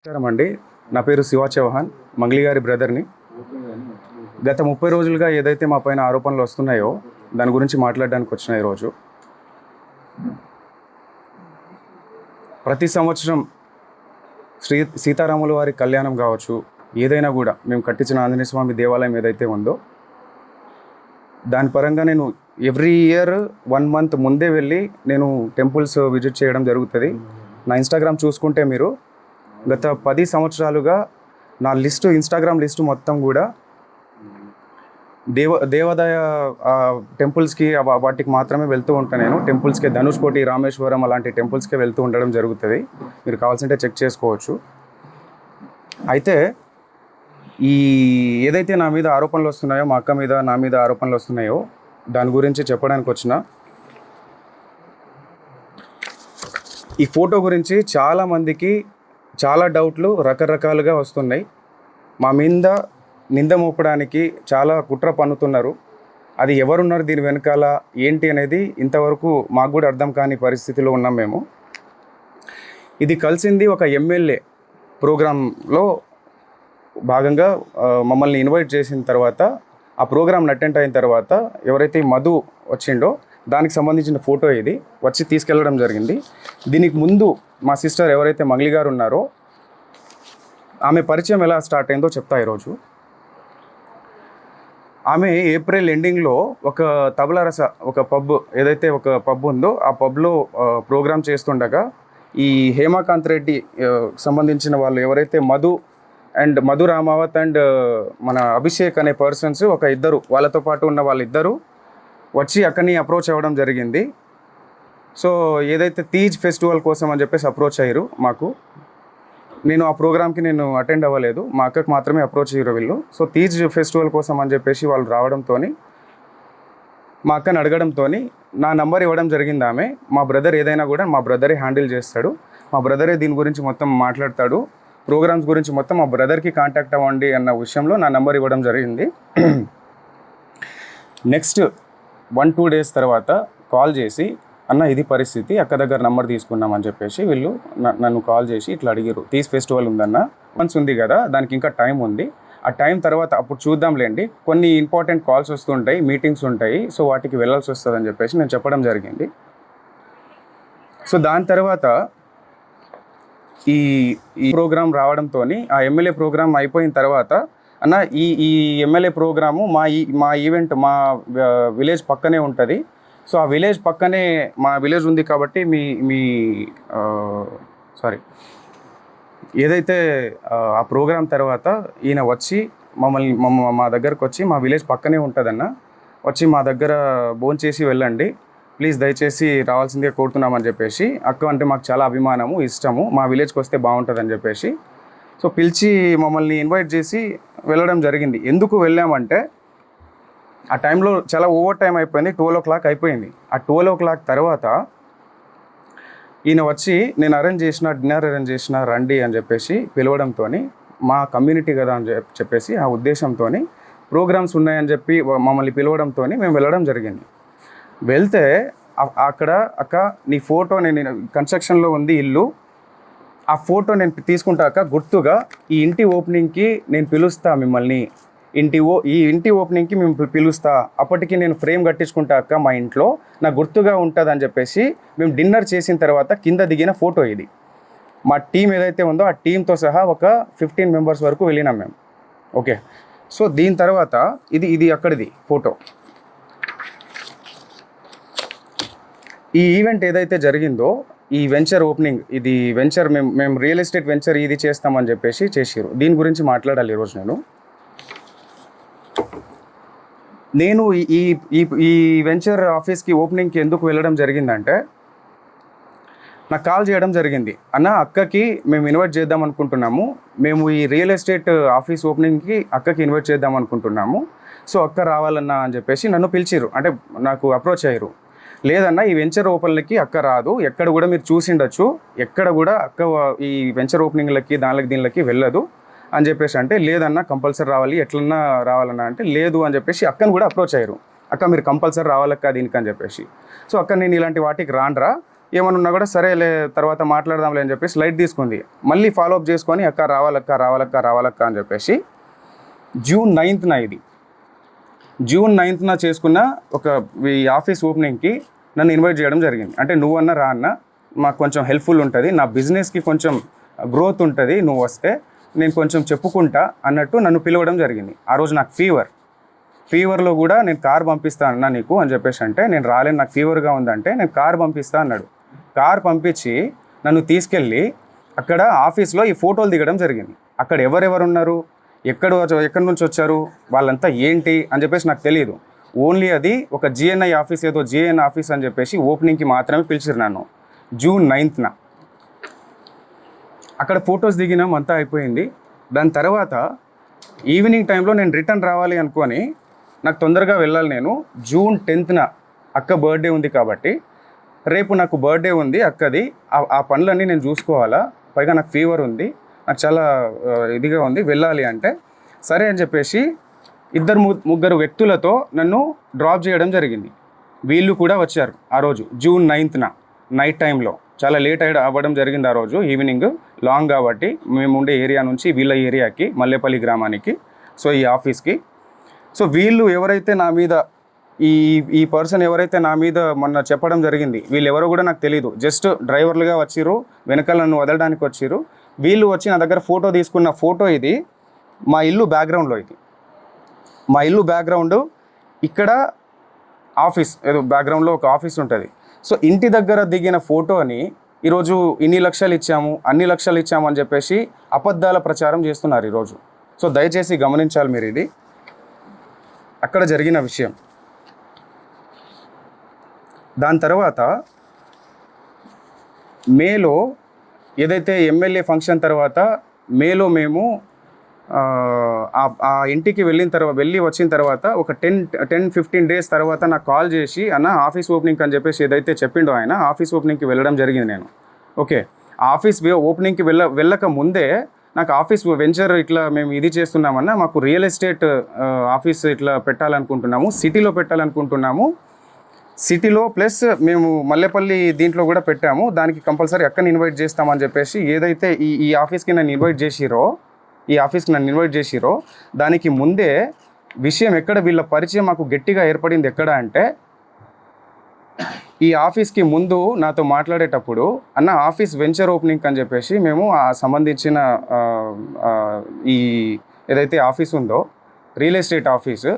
నమస్కారం అండి. నా పేరు శివ చౌహాన్, మంగ్లీ గారి బ్రదర్ని. గత 30 రోజులుగా ఏదైతే మా పైన ఆరోపణలు వస్తున్నాయో దాని గురించి మాట్లాడడానికి వచ్చిన ఈరోజు. ప్రతి సంవత్సరం సీతారాముల వారి కళ్యాణం కావచ్చు, ఏదైనా కూడా మేము కట్టించిన ఆంజనేయ స్వామి దేవాలయం ఏదైతే ఉందో దాని పరంగా నేను ఎవ్రీ ఇయర్ 1 మంత్ ముందే వెళ్ళి నేను టెంపుల్స్ విజిట్ చేయడం జరుగుతుంది. నా ఇన్స్టాగ్రామ్ చూసుకుంటే మీరు గత 10 సంవత్సరాలుగా నా ఇన్స్టాగ్రామ్ లిస్టు మొత్తం కూడా దేవాదాయ టెంపుల్స్కి వాటికి మాత్రమే వెళ్తూ ఉంటాను. నేను టెంపుల్స్కి ధనుష్కోటి, రామేశ్వరం అలాంటి టెంపుల్స్కి వెళ్తూ ఉండడం జరుగుతుంది. మీరు కావాల్సింటే చెక్ చేసుకోవచ్చు. అయితే ఏదైతే నా మీద ఆరోపణలు వస్తున్నాయో, మా అక్క మీద నా మీద ఆరోపణలు వస్తున్నాయో దాని గురించి చెప్పడానికి వచ్చిన. ఈ ఫోటో గురించి చాలామందికి చాలా డౌట్లు రకరకాలుగా వస్తున్నాయి. మా మీద నింద మోపడానికి చాలా కుట్ర పన్నుతున్నారు. అది ఎవరున్నారు దీని వెనకాల ఏంటి అనేది ఇంతవరకు మాకు కూడా అర్థం కాని పరిస్థితిలో ఉన్నాం మేము. ఇది కలిసింది ఒక ఎమ్మెల్యే ప్రోగ్రాంలో భాగంగా మమ్మల్ని ఇన్వైట్ చేసిన తర్వాత, ఆ ప్రోగ్రామ్ అటెండ్ అయిన తర్వాత ఎవరైతే మధు వచ్చిండో దానికి సంబంధించిన ఫోటో ఇది వచ్చి తీసుకెళ్ళడం జరిగింది. దీనికి ముందు మా సిస్టర్ ఎవరైతే మంగ్లీ గారు ఉన్నారో ఆమె పరిచయం ఎలా స్టార్ట్ అయిందో చెప్తా ఈరోజు. ఆమె ఏప్రిల్ ఎండింగ్లో ఒక తబలారస ఒక పబ్ ఉందో ఆ పబ్లో ప్రోగ్రామ్ చేస్తుండగా ఈ హేమాకాంత్ రెడ్డి సంబంధించిన వాళ్ళు ఎవరైతే మధు రామావత్ అండ్ మన అభిషేక్ అనే పర్సన్స్ ఇద్దరు వాళ్ళతో పాటు ఉన్న వాళ్ళిద్దరూ వచ్చి అక్కడిని అప్రోచ్ అవ్వడం జరిగింది. సో ఏదైతే తీజ్ ఫెస్టివల్ కోసం అని చెప్పేసి అప్రోచ్ అయ్యారు మాకు. నేను ఆ ప్రోగ్రామ్కి అటెండ్ అవ్వలేదు, మా అక్కకి మాత్రమే అప్రోచ్ అయ్యారు వీళ్ళు. సో తీజ్ ఫెస్టివల్ కోసం అని చెప్పేసి వాళ్ళు రావడంతో మా అక్కని అడగడంతో నా నంబర్ ఇవ్వడం జరిగింది ఆమె. మా బ్రదర్ ఏదైనా కూడా మా బ్రదరే హ్యాండిల్ చేస్తాడు, మా బ్రదరే దీని గురించి మొత్తం మాట్లాడతాడు, ప్రోగ్రామ్స్ గురించి మొత్తం మా బ్రదర్కి కాంటాక్ట్ అవ్వండి అన్న విషయంలో నా నంబర్ ఇవ్వడం జరిగింది. నెక్స్ట్ 1-2 డేస్ తర్వాత కాల్ చేసి, అన్న ఇది పరిస్థితి, అక్క దగ్గర నంబర్ తీసుకున్నామని చెప్పేసి వీళ్ళు నన్ను కాల్ చేసి ఇట్లా అడిగారు. తీజ్ ఫెస్టివల్ ఉందన్న, మంత్స్ ఉంది కదా, దానికి ఇంకా టైం ఉంది, ఆ టైం తర్వాత అప్పుడు చూద్దాంలేండి, కొన్ని ఇంపార్టెంట్ కాల్స్ వస్తుంటాయి, మీటింగ్స్ ఉంటాయి, సో వాటికి వెళ్ళాల్సి వస్తుందని చెప్పేసి నేను చెప్పడం జరిగింది. సో దాని తర్వాత ఈ ప్రోగ్రాం రావడంతో ఆ ఎమ్మెల్యే ప్రోగ్రాం అయిపోయిన తర్వాత, అన్న ఈ ఎమ్మెల్యే ప్రోగ్రాము మా ఈవెంట్ మా విలేజ్ పక్కనే ఉంటుంది, సో ఆ విలేజ్ పక్కనే మా విలేజ్ ఉంది కాబట్టి ఏదైతే ఆ ప్రోగ్రాం తర్వాత ఈయన వచ్చి మా దగ్గరకు వచ్చి, మా విలేజ్ పక్కనే ఉంటుందన్న, వచ్చి మా దగ్గర భోంచేసి వెళ్ళండి ప్లీజ్, దయచేసి రావాల్సిందే కోరుతున్నామని చెప్పేసి, అక్క అంటే మాకు చాలా అభిమానము, ఇష్టము, మా విలేజ్కి వస్తే బాగుంటుందని చెప్పేసి సో పిలిచి మమ్మల్ని ఇన్వైట్ చేసి వెళ్ళడం జరిగింది. ఎందుకు వెళ్ళామంటే ఆ టైంలో చాలా ఓవర్ టైం అయిపోయింది, 12 o'clock అయిపోయింది. ఆ 12 o'clock తర్వాత ఈయన వచ్చి నేను డిన్నర్ అరేంజ్ చేసిన రండి అని చెప్పేసి పిలవడంతో, మా కమ్యూనిటీ కదా అని చెప్పేసి ఆ ఉద్దేశంతో ప్రోగ్రామ్స్ ఉన్నాయని చెప్పి మమ్మల్ని పిలవడంతో మేము వెళ్ళడం జరిగింది. వెళ్తే అక్కడ, అక్క నీ ఫోటో, నేను కన్స్ట్రక్షన్లో ఉంది ఇల్లు, ఆ ఫోటో నేను తీసుకుంటాక గుర్తుగా ఈ ఇంటి ఓపెనింగ్కి నేను పిలుస్తా మిమ్మల్ని, ఈ ఇంటి ఓపెనింగ్కి మేము పిలుస్తా, అప్పటికి నేను ఫ్రేమ్ కట్టించుకుంటా అక్క మా ఇంట్లో, నాకు గుర్తుగా ఉంటుంది అని చెప్పేసి మేము డిన్నర్ చేసిన తర్వాత కింద దిగిన ఫోటో ఇది. మా టీం ఏదైతే ఉందో ఆ టీంతో సహా ఒక 15 members వరకు వెళ్ళినాం మేము. ఓకే, సో దీని తర్వాత ఇది అక్కడిది ఫోటో. ఈ ఈవెంట్ ఏదైతే జరిగిందో, ఈ వెంచర్ ఓపెనింగ్, ఇది వెంచర్ మేము రియల్ ఎస్టేట్ వెంచర్ ఇది చేస్తామని చెప్పేసి చేసిరు. దీని గురించి మాట్లాడాలి ఈరోజు. నేను ఈ వెంచర్ ఆఫీస్కి ఓపెనింగ్కి ఎందుకు వెళ్ళడం జరిగిందంటే, నాకు కాల్ చేయడం జరిగింది, అన్న అక్కకి మేము ఇన్వైట్ చేద్దాం అనుకుంటున్నాము, మేము ఈ రియల్ ఎస్టేట్ ఆఫీస్ ఓపెనింగ్కి అక్కకి ఇన్వైట్ చేద్దాం అనుకుంటున్నాము, సో అక్క రావాలన్నా అని చెప్పేసి నన్ను పిలిచిరు, అంటే నాకు అప్రోచ్ అయ్యారు. లేదన్నా ఈ వెంచర్ ఓపెన్లకి అక్క రాదు, ఎక్కడ కూడా మీరు చూసిండొచ్చు, ఎక్కడ కూడా అక్క ఈ వెంచర్ ఓపెనింగ్లకి దీనికి వెళ్ళదు అని చెప్పేసి అంటే, లేదన్నా కంపల్సరీ రావాలి, ఎట్లన్నా రావాలన్నా అంటే, లేదు అని చెప్పేసి అక్కను కూడా అప్రోచ్ అయ్యారు. అక్క మీరు కంపల్సరీ రావాలక్క దీనికి అని చెప్పేసి. సో అక్క నేను ఇలాంటి వాటికి రానరా, ఏమన్నా ఉన్నా కూడా సరేలే తర్వాత మాట్లాడదాంలే అని చెప్పేసి లైట్ తీసుకుంది. మళ్ళీ ఫాలోఅప్ చేసుకొని అక్క రావాలక్క అని చెప్పేసి జూన్ 9న ఇది జూన్ 9న చేసుకున్న ఒక ఈ ఆఫీస్ ఓపెనింగ్కి నన్ను ఇన్వైట్ చేయడం జరిగింది. అంటే నువ్వన్నా రా అన్న, మాకు కొంచెం హెల్ప్ఫుల్ ఉంటుంది, నా బిజినెస్కి కొంచెం గ్రోత్ ఉంటుంది, నువ్వు వస్తే నేను కొంచెం చెప్పుకుంటా అన్నట్టు నన్ను పిలవడం జరిగింది. ఆ రోజు నాకు ఫీవర్లో కూడా నేను కార్ పంపిస్తా అన్నా నీకు అని చెప్పేసి అంటే, నేను రాలేను నాకు ఫీవర్గా ఉందంటే నేను కార్ పంపిస్తా అన్నాడు. కార్ పంపించి నన్ను తీసుకెళ్ళి అక్కడ ఆఫీస్లో ఈ ఫోటోలు దిగడం జరిగింది. అక్కడ ఎవరెవరు ఉన్నారు, ఎక్కడి నుంచి వచ్చారు, వాళ్ళంతా ఏంటి అని చెప్పేసి నాకు తెలియదు. ఓన్లీ అది ఒక జిఎన్ఐ ఆఫీస్, ఏదో జిఎన్ ఆఫీస్ అని చెప్పేసి ఓపెనింగ్కి మాత్రమే పిలిచిరు నన్ను. జూన్ 9న అక్కడ ఫొటోస్ దిగినాం, అంతా అయిపోయింది. దాని తర్వాత ఈవినింగ్ టైంలో నేను రిటర్న్ రావాలి అనుకొని, నాకు తొందరగా వెళ్ళాలి, నేను జూన్ 10న అక్క బర్త్డే ఉంది కాబట్టి రేపు నాకు బర్త్డే ఉంది అక్కది, ఆ పనులన్నీ నేను చూసుకోవాలా, పైగా నాకు ఫీవర్ ఉంది, నాకు చాలా ఇదిగా ఉంది, వెళ్ళాలి అంటే సరే అని చెప్పేసి ముగ్గురు వ్యక్తులతో నన్ను డ్రాప్ చేయడం జరిగింది. వీళ్ళు కూడా వచ్చారు ఆ రోజు జూన్ 9న నైట్ టైంలో. చాలా లేట్ అవ్వడం జరిగింది ఆ రోజు ఈవినింగ్, లాంగ్ కాబట్టి మేము ఉండే ఏరియా నుంచి వీళ్ళ ఏరియాకి, మల్లేపల్లి గ్రామానికి, సో ఈ ఆఫీస్కి. సో వీళ్ళు ఎవరైతే నా మీద ఈ పర్సన్ ఎవరైతే నా మీద మొన్న చెప్పడం జరిగింది, వీళ్ళు ఎవరో కూడా నాకు తెలియదు. జస్ట్ డ్రైవర్లుగా వచ్చిర్రు, వెనకాల నన్ను వదలడానికి వచ్చిర్రు. వీళ్ళు వచ్చి నా దగ్గర ఫోటో తీసుకున్న ఫోటో ఇది, మా ఇల్లు బ్యాక్గ్రౌండ్లో, ఇది మా ఇల్లు బ్యాక్గ్రౌండ్. ఇక్కడ ఆఫీస్, ఏదో బ్యాక్గ్రౌండ్లో ఒక ఆఫీస్ ఉంటుంది. సో ఇంటి దగ్గర దిగిన ఫోటోని ఈరోజు ఇన్ని లక్షలు ఇచ్చాము, అన్ని లక్షలు ఇచ్చాము అని చెప్పేసి అబద్ధాల ప్రచారం చేస్తున్నారు ఈరోజు. సో దయచేసి గమనించాలి మీరు, ఇది అక్కడ జరిగిన విషయం. దాని తర్వాత మేలో ఏదైతే ఎమ్మెల్యే ఫంక్షన్ తర్వాత మేలో మేము ఆ ఇంటికి వెళ్ళి వచ్చిన తర్వాత ఒక 10-15 డేస్ తర్వాత నాకు కాల్ చేసి, అన్న ఆఫీస్ ఓపెనింగ్ అని చెప్పేసి ఏదైతే చెప్పిండో ఆయన, ఆఫీస్ ఓపెనింగ్కి వెళ్ళడం జరిగింది నేను. ఓకే, ఆఫీస్ ఓపెనింగ్కి వెళ్ళక ముందే నాకు ఆఫీస్ వెంచర్ ఇట్లా మేము ఇది చేస్తున్నామన్నా, మాకు రియల్ ఎస్టేట్ ఆఫీస్ ఇట్లా పెట్టాలనుకుంటున్నాము, సిటీలో పెట్టాలనుకుంటున్నాము, సిటీలో ప్లస్ మేము మల్లేపల్లి దీంట్లో కూడా పెట్టాము, దానికి కంపల్సరీ అక్కని ఇన్వైట్ చేస్తామని చెప్పేసి ఏదైతే ఈ ఆఫీస్కి నన్ను ఇన్వైట్ చేసిరో దానికి ముందే విషయం ఎక్కడ, వీళ్ళ పరిచయం మాకు గట్టిగా ఏర్పడింది ఎక్కడ అంటే, ఈ ఆఫీస్కి ముందు నాతో మాట్లాడేటప్పుడు, అన్న ఆఫీస్ వెంచర్ ఓపెనింగ్ అని చెప్పేసి మేము ఆ సంబంధించిన ఈ ఏదైతే ఆఫీస్ ఉందో రియల్ ఎస్టేట్ ఆఫీసు,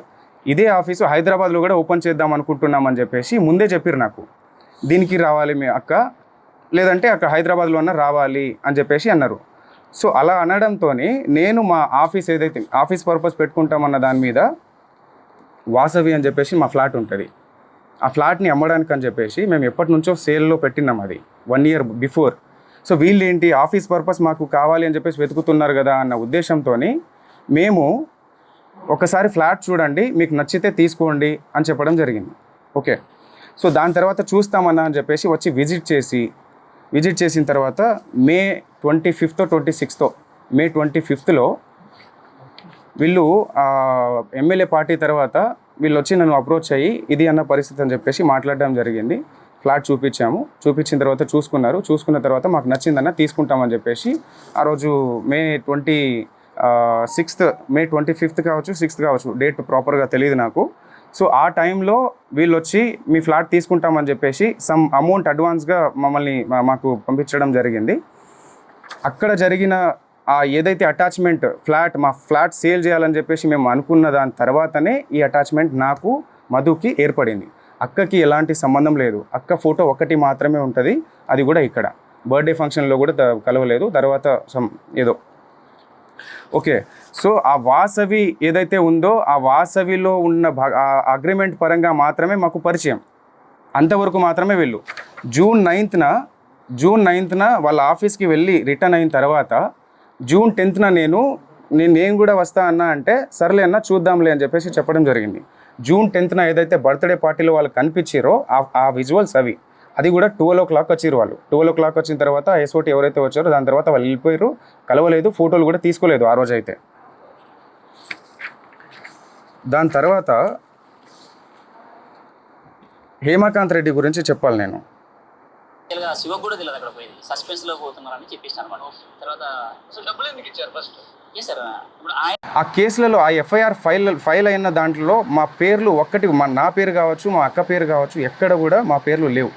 ఇదే ఆఫీసు హైదరాబాద్లో కూడా ఓపెన్ చేద్దాం అనుకుంటున్నామని చెప్పేసి ముందే చెప్పారు నాకు. దీనికి రావాలి మీ అక్క, లేదంటే అక్కడ హైదరాబాద్లో అన్న రావాలి అని చెప్పేసి అన్నారు. సో అలా అనడంతో నేను మా ఆఫీస్ ఏదైతే ఆఫీస్ పర్పస్ పెట్టుకుంటామన్న దాని మీద వాసవి అని చెప్పేసి మా ఫ్లాట్ ఉంటుంది, ఆ ఫ్లాట్ని అమ్మడానికి అని చెప్పేసి మేము ఎప్పటి నుంచో సేల్లో పెట్టినాం, అది 1 year బిఫోర్. సో వీళ్ళు ఏంటి ఆఫీస్ పర్పస్ మాకు కావాలి అని చెప్పేసి వెతుకుతున్నారు కదా అన్న ఉద్దేశంతో మేము ఒకసారి ఫ్లాట్ చూడండి, మీకు నచ్చితే తీసుకోండి అని చెప్పడం జరిగింది. ఓకే, సో దాని తర్వాత చూస్తామన్నా అని చెప్పేసి వచ్చి విజిట్ చేసిన తర్వాత మే 25th 26th మే 25th వీళ్ళు ఎమ్మెల్యే పార్టీ తర్వాత వీళ్ళు వచ్చి నన్ను అప్రోచ్ అయ్యి ఇది అన్న పరిస్థితి అని చెప్పేసి మాట్లాడడం జరిగింది. ఫ్లాట్ చూపించిన తర్వాత చూసుకున్న తర్వాత మాకు నచ్చిందన్న తీసుకుంటామని చెప్పేసి ఆ రోజు మే 25th కావచ్చు 6th కావచ్చు, డేట్ ప్రాపర్గా తెలియదు నాకు. సో ఆ టైంలో వీళ్ళు వచ్చి మీ ఫ్లాట్ తీసుకుంటామని చెప్పేసి సమ్ అమౌంట్ అడ్వాన్స్గా మాకు పంపించడం జరిగింది. అక్కడ జరిగిన ఏదైతే అటాచ్మెంట్ మా ఫ్లాట్ సేల్ చేయాలని చెప్పేసి మేము అనుకున్న దాని తర్వాతనే ఈ అటాచ్మెంట్ నాకు మధుకి ఏర్పడింది. అక్కకి ఎలాంటి సంబంధం లేదు, అక్క ఫోటో ఒకటి మాత్రమే ఉంటుంది, అది కూడా ఇక్కడ బర్త్డే ఫంక్షన్లో కూడా కలవలేదు, తర్వాత ఏదో. ఓకే, సో ఆ వాసవి ఏదైతే ఉందో ఆ వాసవిలో ఉన్న అగ్రిమెంట్ పరంగా మాత్రమే మాకు పరిచయం, అంతవరకు మాత్రమే వెళ్ళు. జూన్ 9న వాళ్ళ ఆఫీస్కి వెళ్ళి రిటర్న్ అయిన తర్వాత జూన్ 10th నేను కూడా వస్తా అన్నా అంటే సర్లే అన్న చూద్దాంలే అని చెప్పేసి చెప్పడం జరిగింది. జూన్ 10th ఏదైతే బర్త్డే పార్టీలో వాళ్ళు కనిపించారో ఆ విజువల్స్ అది కూడా 12 o'clock వచ్చారు వాళ్ళు. 12 o'clock వచ్చిన తర్వాత ఎస్ఓటి ఎవరైతే వచ్చారో దాని తర్వాత వాళ్ళు వెళ్ళిపోయారు, కలవలేదు, ఫోటోలు కూడా తీసుకోలేదు ఆ రోజు అయితే. దాని తర్వాత హేమకాంత్ రెడ్డి గురించి చెప్పాలి నేను. శివకు కూడా తెలియదు అక్కడ పోయింది, సస్పెన్స్లో పోతున్నారని చెప్పేసి అనమాట. తర్వాత అసలు డబ్బులు ఎందుకు ఇచ్చారు ఫస్ట్? సార్ ఇప్పుడు ఆయన ఆ కేసులలో ఆ ఎఫ్ఐఆర్ ఫైల్ అయిన దాంట్లో మా పేర్లు ఒక్కటి, నా పేరు కావచ్చు, మా అక్క పేరు కావచ్చు, ఎక్కడ కూడా మా పేర్లు లేవు.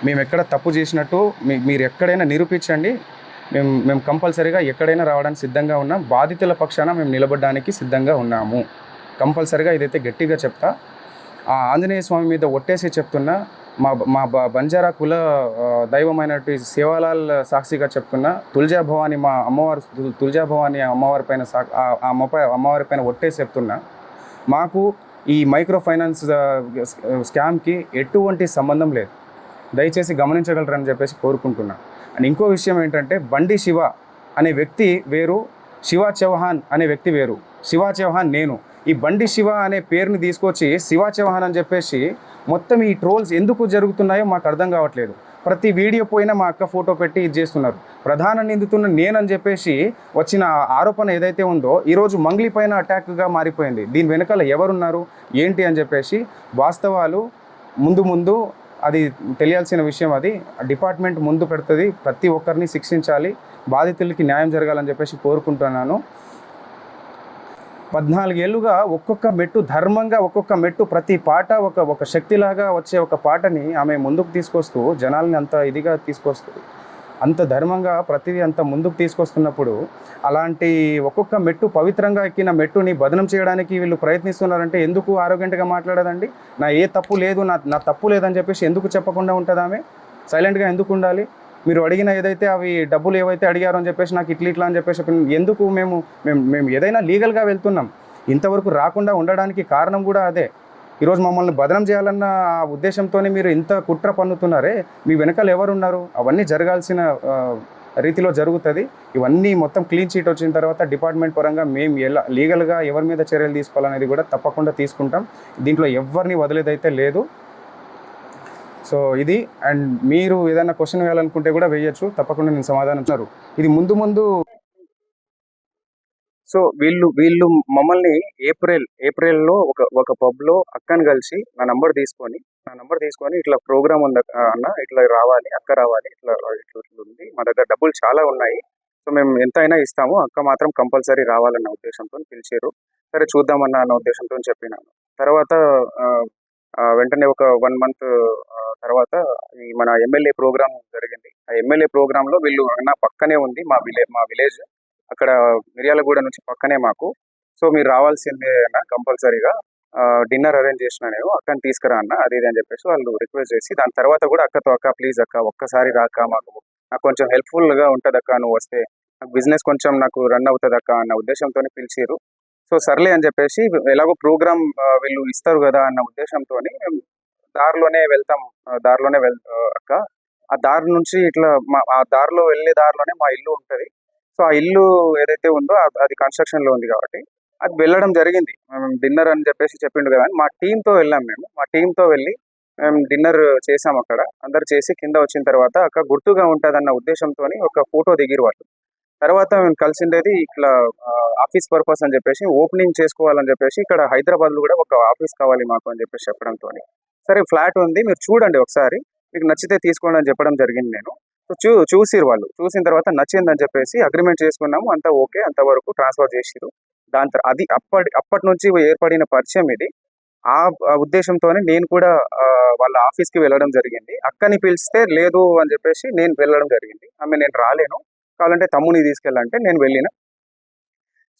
మేము ఎక్కడ తప్పు చేసినట్టు మీరు ఎక్కడైనా నిరూపించండి, మేము కంపల్సరీగా ఎక్కడైనా రావడానికి సిద్ధంగా ఉన్నాం. బాధితుల పక్షాన మేము నిలబడడానికి సిద్ధంగా ఉన్నాము. కంపల్సరీగా ఇదైతే గట్టిగా చెప్తా. ఆ ఆంజనేయ స్వామి మీద ఒట్టేసి చెప్తున్నా, మా బంజారా కుల దైవమైనటువంటి సేవాలాల్ సాక్షిగా చెప్తున్నా, తుల్జా భవాని మా అమ్మవారు, తుల్జా భవాని అమ్మవారి పైన అమ్మవారి పైన ఒట్టేసి చెప్తున్నా, మాకు ఈ మైక్రో ఫైనాన్స్ స్కామ్కి ఎటువంటి సంబంధం లేదు. దయచేసి గమనించగలరని చెప్పేసి కోరుకుంటున్నా. అండ్ ఇంకో విషయం ఏంటంటే, బండి శివ అనే వ్యక్తి వేరు, శివ చౌహాన్ అనే వ్యక్తి వేరు. శివ చౌహాన్ నేను. ఈ బండి శివ అనే పేరుని తీసుకొచ్చి శివ చౌహాన్ అని చెప్పేసి మొత్తం ఈ ట్రోల్స్ ఎందుకు జరుగుతున్నాయో మాకు అర్థం కావట్లేదు. ప్రతి వీడియో పోయినా మా అక్క ఫోటో పెట్టి ఇది చేస్తున్నారు. ప్రధాన నిందితున్న నేనని చెప్పేసి వచ్చిన ఆరోపణ ఏదైతే ఉందో ఈరోజు మంగ్లీ పైన అటాక్గా మారిపోయింది. దీని వెనకాల ఎవరున్నారు ఏంటి అని చెప్పేసి వాస్తవాలు ముందు అది తెలియాల్సిన విషయం. అది డిపార్ట్మెంట్ ముందు పెడుతుంది. ప్రతి ఒక్కరిని శిక్షించాలి, బాధితులకి న్యాయం జరగాలని చెప్పేసి కోరుకుంటున్నాను. 14 ఏళ్ళుగా ఒక్కొక్క మెట్టు ధర్మంగా, ఒక్కొక్క మెట్టు ప్రతి పాట ఒక శక్తిలాగా వచ్చే ఒక పాటని ఆమె ముందుకు తీసుకొస్తూ జనాల్ని అంత ఇదిగా తీసుకొస్తూ అంత ధర్మంగా ప్రతిదీ అంత ముందుకు తీసుకొస్తున్నప్పుడు అలాంటి ఒక్కొక్క మెట్టు పవిత్రంగా ఎక్కిన మెట్టుని బదనం చేయడానికి వీళ్ళు ప్రయత్నిస్తున్నారంటే ఎందుకు ఆరోగ్యంగా మాట్లాడదండి? నా ఏ తప్పు లేదు, నా తప్పు లేదని చెప్పేసి ఎందుకు చెప్పకుండా ఉంటుంది? ఆమె సైలెంట్గా ఎందుకు ఉండాలి? మీరు అడిగిన ఏదైతే అవి డబ్బులు ఏవైతే అడిగారో అని చెప్పేసి నాకు ఇట్లా అని చెప్పేసి ఎందుకు మేము ఏదైనా లీగల్గా వెళ్తున్నాం. ఇంతవరకు రాకుండా ఉండడానికి కారణం కూడా అదే. ఈరోజు మమ్మల్ని బదనం చేయాలన్న ఉద్దేశంతో మీరు ఇంత కుట్ర పన్నుతున్నారే, మీ వెనకాల ఎవరున్నారు? అవన్నీ జరగాల్సిన రీతిలో జరుగుతుంది. ఇవన్నీ మొత్తం క్లీన్ చీట్ వచ్చిన తర్వాత డిపార్ట్మెంట్ పరంగా మేము ఎలా లీగల్గా ఎవరి మీద చర్యలు తీసుకోవాలనేది కూడా తప్పకుండా తీసుకుంటాం. దీంట్లో ఎవరిని వదిలేదైతే లేదు. సో ఇది. అండ్ మీరు ఏదైనా క్వశ్చన్ వేయాలనుకుంటే కూడా వేయచ్చు, తప్పకుండా నేను సమాధానం ఇస్తారు. ఇది ముందు సో వీళ్ళు మమ్మల్ని ఏప్రిల్లో ఒక పబ్లో అక్కని కలిసి నా నంబర్ తీసుకొని ఇట్లా ప్రోగ్రామ్ ఉంది అన్న, ఇట్లా రావాలి, అక్క రావాలి, ఇట్లా ఉంది, మా దగ్గర డబ్బులు చాలా ఉన్నాయి, సో మేము ఎంత అయినా ఇస్తాము, అక్క మాత్రం కంపల్సరీ రావాలన్న ఉద్దేశంతో పిలిచారు. సరే చూద్దామన్న అన్న ఉద్దేశంతో చెప్పినాను. తర్వాత వెంటనే ఒక 1 month తర్వాత ఈ మన ఎమ్మెల్యే ప్రోగ్రామ్ జరిగింది. ఆ ఎమ్మెల్యే ప్రోగ్రాంలో వీళ్ళు అన్న పక్కనే ఉంది మా విలేజ్, అక్కడ మిర్యాలగూడ నుంచి పక్కనే మాకు, సో మీరు రావాల్సిందే అన్న కంపల్సరీగా, డిన్నర్ అరేంజ్ చేసిన నేను, అక్కని తీసుకురా అన్న అది ఇది అని చెప్పేసి వాళ్ళు రిక్వెస్ట్ చేసి, దాని తర్వాత కూడా అక్కతో అక్క ప్లీజ్ అక్క ఒక్కసారి రాక, నాకు కొంచెం హెల్ప్ఫుల్గా ఉంటుంది అక్క, నువ్వు వస్తే నాకు బిజినెస్ కొంచెం నాకు రన్ అవుతుంది అక్క అన్న ఉద్దేశంతో పిలిచారు. సో సర్లే అని చెప్పేసి ఎలాగో ప్రోగ్రామ్ వీళ్ళు ఇస్తారు కదా అన్న ఉద్దేశంతో మేము దారిలోనే వెళ్తాం. అక్క ఆ దారి నుంచి ఇట్లా ఆ దారిలో వెళ్ళే దారిలోనే మా ఇల్లు ఉంటుంది. సో ఆ ఇల్లు ఏదైతే ఉందో అది కన్స్ట్రక్షన్లో ఉంది కాబట్టి అది వెళ్ళడం జరిగింది. మేము డిన్నర్ అని చెప్పేసి చెప్పిండు కదా అని మా టీంతో వెళ్ళాం. మా టీంతో వెళ్ళి మేము డిన్నర్ చేసాం. అక్కడ అందరు చేసి కింద వచ్చిన తర్వాత అక్క గుర్తుగా ఉంటుందన్న ఉద్దేశంతో ఒక ఫోటో దిగిరు వాళ్ళు. తర్వాత మేము కలిసిండేది ఇట్లా ఆఫీస్ పర్పస్ అని చెప్పేసి ఓపెనింగ్ చేసుకోవాలని చెప్పేసి, ఇక్కడ హైదరాబాద్లో కూడా ఒక ఆఫీస్ కావాలి మాకు అని చెప్పేసి చెప్పడంతో, సరే ఫ్లాట్ ఉంది మీరు చూడండి ఒకసారి, మీకు నచ్చితే తీసుకోండి అని చెప్పడం జరిగింది. నేను చూసిరు వాళ్ళు, చూసిన తర్వాత నచ్చిందని చెప్పేసి అగ్రిమెంట్ చేసుకున్నాము. అంతా ఓకే, అంతవరకు ట్రాన్స్ఫర్ చేసిరు. దాని తర్వాత అది అప్పటి నుంచి ఏర్పడిన పరిచయం ఇది. ఆ ఉద్దేశంతోనే నేను కూడా వాళ్ళ ఆఫీస్కి వెళ్ళడం జరిగింది. అక్కని పిలిస్తే లేదు అని చెప్పేసి నేను వెళ్ళడం జరిగింది. నేను రాలేను, కావాలంటే తమ్ముని తీసుకెళ్ళాలంటే నేను వెళ్ళిన.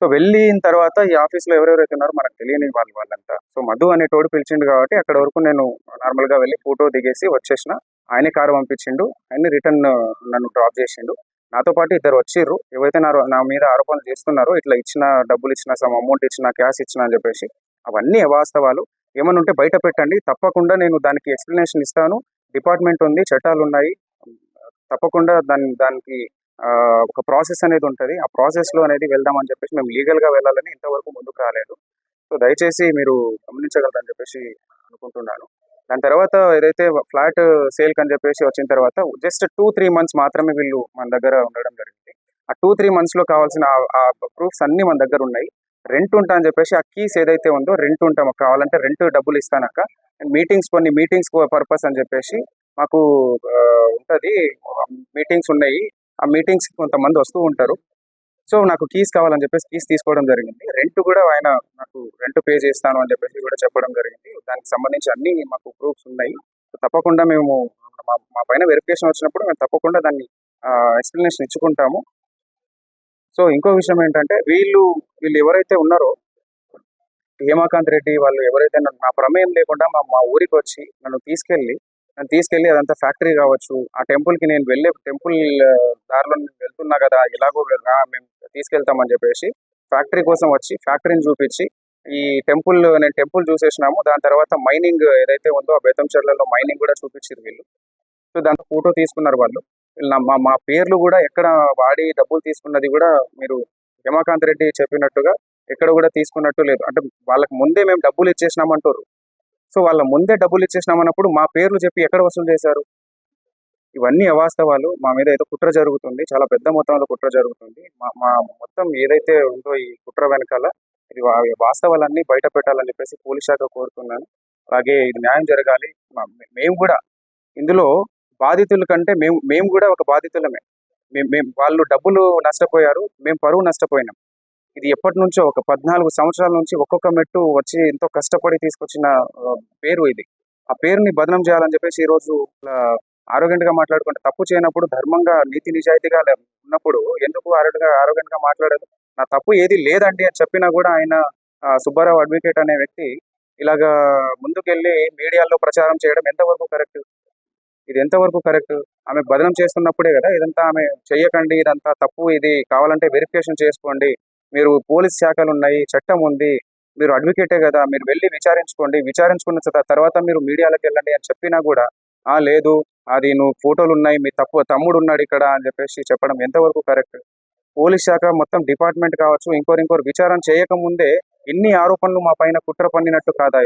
సో వెళ్ళిన తర్వాత ఈ ఆఫీస్లో ఎవరెవరైతే ఉన్నారో మనకు తెలియని వాళ్ళంతా, సో మధు అనేటోడు పిలిచిండు కాబట్టి అక్కడ వరకు నేను నార్మల్గా వెళ్ళి ఫోటో దిగేసి వచ్చేసిన. ఆయనే కారు పంపించిండు, ఆయన్ని రిటర్న్ నన్ను డ్రాప్ చేసిండు. నాతో పాటు ఇద్దరు వచ్చిర్రు, ఏవైతే నా మీద ఆరోపణలు చేస్తున్నారో, ఇట్లా ఇచ్చిన డబ్బులు ఇచ్చిన, సమ్ అమౌంట్ ఇచ్చిన, క్యాష్ ఇచ్చిన అని చెప్పేసి, అవన్నీ అవాస్తవాలు. ఏమన్నా ఉంటే బయట పెట్టండి, తప్పకుండా నేను దానికి ఎక్స్ప్లెనేషన్ ఇస్తాను. డిపార్ట్మెంట్ ఉంది, చట్టాలు ఉన్నాయి, తప్పకుండా దానికి ఒక ప్రాసెస్ అనేది ఉంటుంది. ఆ ప్రాసెస్లో అనేది వెళ్దామని చెప్పేసి మేము లీగల్గా వెళ్ళాలని ఇంతవరకు ముందుకు రాలేదు. సో దయచేసి మీరు గమనించగలరని చెప్పేసి అనుకుంటున్నాను. దాని తర్వాత ఏదైతే ఫ్లాట్ సేల్కి అని చెప్పేసి వచ్చిన తర్వాత జస్ట్ 2-3 months మాత్రమే వీళ్ళు మన దగ్గర ఉండడం జరిగింది. ఆ 2-3 monthsలో కావాల్సిన ఆ ప్రూఫ్స్ అన్నీ మన దగ్గర ఉన్నాయి. రెంట్ ఉంటా అని చెప్పేసి ఆ కీస్ ఏదైతే ఉందో రెంట్ ఉంటాం, కావాలంటే రెంట్ డబ్బులు ఇస్తానక్క, కొన్ని మీటింగ్స్ పర్పస్ అని చెప్పేసి మాకు ఉంటుంది, మీటింగ్స్ ఉన్నాయి. ఆ మీటింగ్స్కి కొంతమంది వస్తూ ఉంటారు. సో నాకు కీస్ కావాలని చెప్పేసి కీస్ తీసుకోవడం జరిగింది. రెంట్ కూడా ఆయన నాకు రెంట్ పే చేస్తాను అని చెప్పేసి కూడా చెప్పడం జరిగింది. దానికి సంబంధించి అన్ని మాకు ప్రూఫ్స్ ఉన్నాయి. సో తప్పకుండా మేము మా పైన వెరిఫికేషన్ వచ్చినప్పుడు మేము తప్పకుండా దాన్ని ఎక్స్ప్లెనేషన్ ఇచ్చుకుంటాము. సో ఇంకో విషయం ఏంటంటే వీళ్ళు ఎవరైతే ఉన్నారో హేమాకాంత్ రెడ్డి వాళ్ళు ఎవరైతే నా ప్రమేయం లేకుండా మా ఊరికి వచ్చి నన్ను తీసుకెళ్ళి అదంతా ఫ్యాక్టరీ కావచ్చు, ఆ టెంపుల్కి నేను వెళ్ళే టెంపుల్ దారిలో నేను వెళ్తున్నా కదా, ఎలాగో మేము తీసుకెళ్తామని చెప్పేసి ఫ్యాక్టరీ కోసం వచ్చి ఫ్యాక్టరీని చూపించి నేను టెంపుల్ చూసేసినాము. దాని తర్వాత మైనింగ్ ఏదైతే ఉందో ఆ బెతంచెర్లలో మైనింగ్ కూడా చూపించారు వీళ్ళు. సో దాంతో ఫోటో తీసుకున్నారు వాళ్ళు. మా పేర్లు కూడా ఎక్కడ వాడి డబ్బులు తీసుకున్నది కూడా మీరు హేమాకాంత్ రెడ్డి చెప్పినట్టుగా ఎక్కడ కూడా తీసుకున్నట్టు లేదు. అంటే వాళ్ళకి ముందే మేము డబ్బులు ఇచ్చేసినామంటారు. సో వాళ్ళ ముందే డబ్బులు ఇచ్చేసినామన్నప్పుడు మా పేర్లు చెప్పి ఎక్కడ వసూలు చేశారు? ఇవన్నీ అవాస్తవాలు. మా మీద ఏదో కుట్ర జరుగుతుంది, చాలా పెద్ద మొత్తంలో కుట్ర జరుగుతుంది. మా మొత్తం ఏదైతే ఉందో ఈ కుట్ర వెనకాల ఇది వాస్తవాలన్నీ బయట పెట్టాలని చెప్పేసి పోలీస్ శాఖ కోరుతున్నాను. అలాగే ఇది న్యాయం జరగాలి. మేము కూడా ఇందులో బాధితుల కంటే మేము కూడా ఒక బాధితులమే. వాళ్ళు డబ్బులు నష్టపోయారు, మేము పరువు నష్టపోయినాం. ఇది ఎప్పటి నుంచో ఒక 14 సంవత్సరాల నుంచి ఒక్కొక్క మెట్టు వచ్చి ఎంతో కష్టపడి తీసుకొచ్చిన పేరు ఇది. ఆ పేరుని బదనం చేయాలని చెప్పేసి ఈరోజు ఆరోగ్యంగా మాట్లాడుకుంటే తప్పు చేయనప్పుడు ధర్మంగా నీతి నిజాయితీగా ఉన్నప్పుడు ఎందుకు ఆరోగ్యంగా మాట్లాడదు? నా తప్పు ఏది లేదండి అని చెప్పినా కూడా ఆయన సుబ్బారావు అడ్వకేట్ అనే వ్యక్తి ఇలాగా ముందుకెళ్ళి మీడియాలో ప్రచారం చేయడం ఎంతవరకు కరెక్ట్? ఇది ఎంతవరకు కరెక్ట్? ఆమె బదనం చేస్తున్నప్పుడే కదా ఇదంతా, ఆమె చెయ్యకండి, ఇదంతా తప్పు, ఇది కావాలంటే వెరిఫికేషన్ చేసుకోండి, మీరు పోలీస్ శాఖలు ఉన్నాయి, చట్టం ఉంది, మీరు అడ్వకేటే కదా, మీరు వెళ్ళి విచారించుకోండి, విచారించుకున్న తర్వాత మీరు మీడియాలోకి వెళ్ళండి అని చెప్పినా కూడా లేదు, అది నువ్వు ఫోటోలు ఉన్నాయి, మీ తమ్ముడు ఉన్నాడు ఇక్కడ అని చెప్పేసి చెప్పడం ఎంతవరకు కరెక్ట్? పోలీస్ శాఖ మొత్తం డిపార్ట్మెంట్ కావచ్చు, ఇంకోరు విచారణ చేయకముందే ఇన్ని ఆరోపణలు మా పైన కుట్ర పన్నినట్టు కాదా?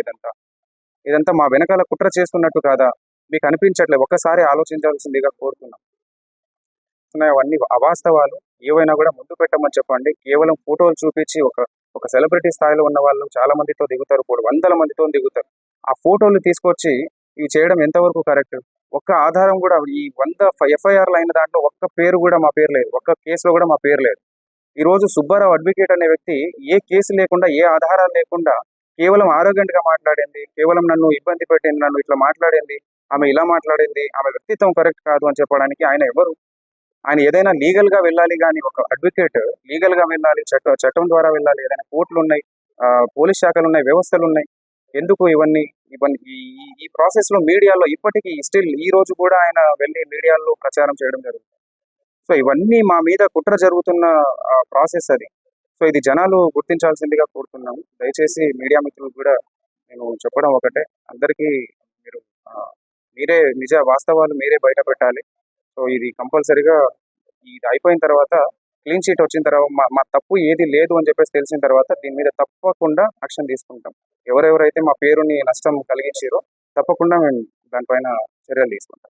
ఇదంతా మా వెనకాల కుట్ర చేస్తున్నట్టు కాదా? మీకు అనిపించట్లేదు? ఒక్కసారి ఆలోచించాల్సిందిగా కోరుతున్నాం. అవన్నీ అవాస్తవాలు. ఏవైనా కూడా ముందు పెట్టమని చెప్పండి. కేవలం ఫోటోలు చూపించి ఒక సెలబ్రిటీ స్థాయిలో ఉన్న వాళ్ళు చాలా మందితో దిగుతారు, 100 మందితో దిగుతారు. ఆ ఫోటోలు తీసుకొచ్చి ఇవి చేయడం ఎంతవరకు కరెక్ట్? ఒక్క ఆధారం కూడా, ఈ 100 ఎఫ్ఐఆర్లు అయిన దాంట్లో ఒక్క పేరు కూడా మా పేరు లేదు, ఒక్క కేసులో కూడా మా పేరు లేదు. ఈరోజు సుబ్బారావు అడ్వకేట్ అనే వ్యక్తి ఏ కేసు లేకుండా, ఏ ఆధారాలు లేకుండా కేవలం ఆరోగ్యంగా మాట్లాడింది, కేవలం నన్ను ఇబ్బంది పెట్టింది, నన్ను ఇట్లా మాట్లాడింది, ఆమె ఇలా మాట్లాడింది, ఆమె వ్యక్తిత్వం కరెక్ట్ కాదు అని చెప్పడానికి ఆయన ఎవరు? ఆయన ఏదైనా లీగల్గా వెళ్ళాలి, కానీ ఒక అడ్వకేట్ లీగల్గా వెళ్ళాలి, చట్టం ద్వారా వెళ్ళాలి. ఏదైనా కోర్టులు ఉన్నాయి, పోలీస్ శాఖలు ఉన్నాయి, వ్యవస్థలు ఉన్నాయి. ఎందుకు ఇవన్నీ ఈ ప్రాసెస్లో మీడియాలో ఇప్పటికీ స్టిల్ ఈ రోజు కూడా ఆయన వెళ్ళి మీడియాలో ప్రచారం చేయడం జరుగుతుంది. సో ఇవన్నీ మా మీద కుట్ర జరుగుతున్న ప్రాసెస్ అది. సో ఇది జనాలు గుర్తించాల్సిందిగా కోరుతున్నాము. దయచేసి మీడియా మిత్రులు కూడా నేను చెప్పడం ఒకటే, అందరికీ మీరే వాస్తవాలు మీరే బయట పెట్టాలి. సో ఇది కంపల్సరీగా ఇది అయిపోయిన తర్వాత, క్లీన్ షీట్ వచ్చిన తర్వాత, మా తప్పు ఏది లేదు అని చెప్పేసి తెలిసిన తర్వాత దీని మీద తప్పకుండా యాక్షన్ తీసుకుంటాం. ఎవరెవరైతే మా పేరుని నష్టం కలిగించారో తప్పకుండా మేము దానిపైన చర్యలు తీసుకుంటాం.